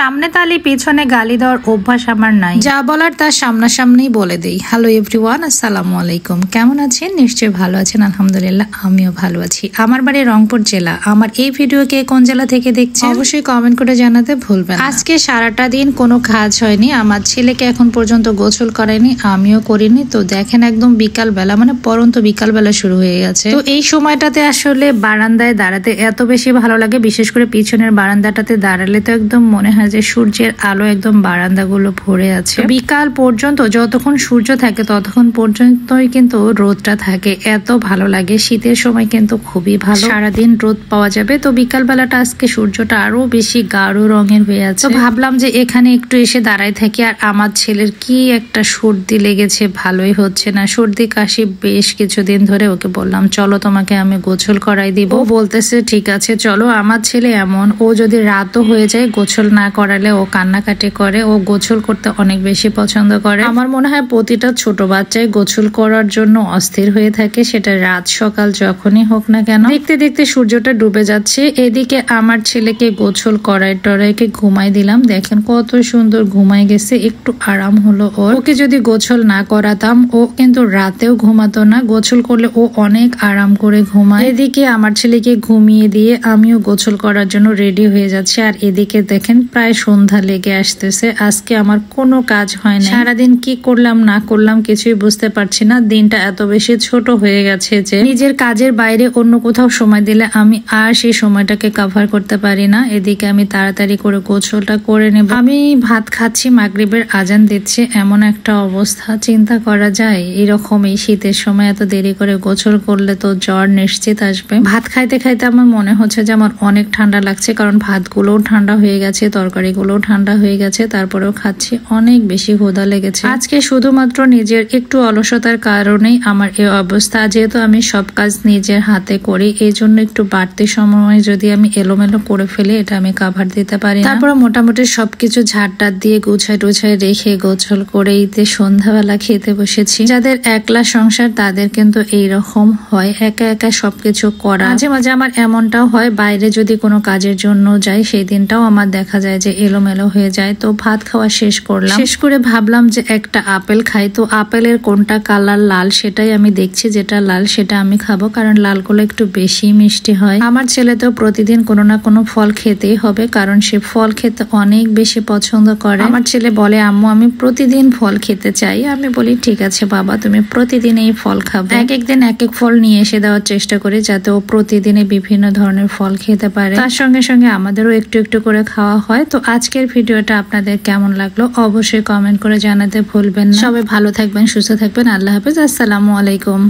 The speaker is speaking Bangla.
সামনে তালি পিছনে গালি দেওয়ার অভ্যাস আমার নাই, যা বলার তা সামনাসামনি বলে দেই। হ্যালো এভরিওয়ান, আসসালামু আলাইকুম। কেমন আছেন? নিশ্চয়ই ভালো আছেন। আলহামদুলিল্লাহ আমিও ভালো আছি। আমার বাড়ি রংপুর জেলা। আমার এই ভিডিও কে কোন জেলা থেকে দেখছেন অবশ্যই কমেন্ট করে জানাতে ভুলবেন না। আজকে সারাটা দিন কোনো কাজ হয়নি, আমার ছেলেকে এখন পর্যন্ত গোসল করায়নি, আমিও করিনি। তো দেখেন একদম বিকাল বেলা, মানে পরন্ত বিকাল বেলা শুরু হয়ে গেছে। তো এই সময়টাতে আসলে বারান্দায় দাঁড়াতে এত বেশি ভালো লাগে, বিশেষ করে পিছনের বারান্দাটাতে দাঁড়ালে তো একদম মনে হয় যে সূর্যের আলো একদম বারান্দাগুলো ভরে আছে। বিকাল পর্যন্ত যতক্ষণ সূর্য থাকে ততক্ষণ পর্যন্তই কিন্তু রোদটা থাকে, এত ভালো লাগে। শীতের সময় কিন্তু খুবই ভালো, সারাদিন রোদ পাওয়া যাবে। তো বিকাল বেলাটা আজকে সূর্যটা আরো বেশি গাঢ় রঙের হয়ে আছে। তো ভাবলাম যে এখানে একটু এসে দাঁড়াই থাকি। আর আমার ছেলের কি একটা সর্দি লেগেছে, ভালোই হচ্ছে না, সর্দি কাশি বেশ কিছুদিন ধরে। ওকে বললাম চলো তোমাকে আমি গোসল করাই দিব, ও বলতেছে ঠিক আছে চলো। আমার ছেলে এমন, ও যদি রাতও হয়ে যায় গোসল না করালে ও কান্নাকাটি করে। ও গোসল করতে অনেক বেশি পছন্দ করে। আমার মনে হয় প্রতিটা ছোট বাচ্চাই গোসল করার জন্য অস্থির হয়ে থাকে, সেটা রাত সকাল যখনই হোক না কেন। দেখতে দেখতে সূর্যটা ডুবে যাচ্ছে। এদিকে আমার ছেলেকে গোসল করাই টরাইকে ঘুমাই দিলাম। দেখেন কত সুন্দর ঘুমাই গেছে, একটু আরাম হলো ওর। ওকে যদি গোসল না করাতাম ও কিন্তু রাতেও ঘুমাতো না, গোসল করলে ও অনেক আরাম করে ঘুমায়। এদিকে আমার ছেলেকে ঘুমিয়ে দিয়ে আমিও গোসল করার জন্য রেডি হয়ে যাচ্ছে। আর এদিকে দেখেন প্রায় সন্ধ্যা লেগে আসতেছে। আজকে আমার কোনো কাজ হয় না, সারাদিন কি করলাম না করলাম কিছুই বুঝতে পারছি না। দিনটা এত বেশি ছোট হয়ে গেছে যে নিজের কাজের বাইরে অন্য কোথাও সময় দিলে আমি আর সেই সময়টাকে কভার করতে পারি না। এদিকে আমি তাড়াতাড়ি করে গোসলটা করে নেব। আমি ভাত খাচ্ছি, মাগরিবের আজান দিচ্ছে, এমন একটা অবস্থা। চিন্তা করা যায় এরকম এই শীতের সময় এত দেরি করে গোসল করলে তো জ্বর নিশ্চিত আসবে। ভাত খাইতে খাইতে আমার মনে হচ্ছে যে আমার অনেক ঠান্ডা লাগছে, কারণ ভাতগুলোও ঠান্ডা হয়ে গেছে, তরকারিগুলোও ঠান্ডা হয়ে গেছে, তারপরেও খাচ্ছি, অনেক বেশি ক্ষুধা লেগেছে। আজকে শুধুমাত্র নিজের একটু অলসতার কারণেই আমার এই অবস্থা। যেহেতু আমি সব কাজ নিজের হাতে করি, এই জন্য একটু বাড়তি সময় যদি আমি এলোমেলো করে ফেলি এটা আমি কাভার দিতে পারি না। তারপরে মোটামুটি সবকিছু ঝাড়টার দিয়ে গুছাই টুছাই রেখে গোছল করে ঈদে সন্ধ্যাবেলা খেতে বসেছি। যাদের একলা সংসার তাদের কিন্তু এইরকম হয়, একা একা সবকিছু করা। মাঝে মাঝে আমার এমনটাও হয়, বাইরে যদি কোনো কাজের জন্য যাই সেই দিনটাও আমার দেখা যায় যে এলোমেলো হয়ে যায়। তো ভাত খাওয়া শেষ করলাম, শেষ করে ভাবলাম যে একটা আপেল খাই। তো আপেলের কোনটা কালার লাল সেটাই আমি দেখছি, যেটা লাল সেটা আমি খাবো, কারণ লালগুলো একটু বেশি মিষ্টি হয়। আমার ছেলে তো প্রতিদিন কোনো না কোনো ফল খেতেই হবে, কারণ সে ফল খেতে অনেক বেশি পছন্দ করে। আমার ছেলে বলে আম্মু আমি প্রতিদিন ফল খেতে চাই। আমি বলি ঠিক আছে বাবা, তুমি প্রতিদিন এই ফল খাবে। এক একদিন এক এক ফল নিয়ে এসে দেওয়ার চেষ্টা করি, যাতে ও প্রতিদিনে বিভিন্ন ধরনের ফল খেতে পারে। তার সঙ্গে সঙ্গে আমাদেরও একটু একটু করে খাওয়া হয়। তো আজকের ভিডিওটা আপনাদের কেমন লাগলো অবশ্যই কমেন্ট করে জানাতে ভুলবেন না। সবাই ভালো থাকবেন, সুস্থ থাকবেন। আল্লাহ হাফেজ, আসসালামু আলাইকুম।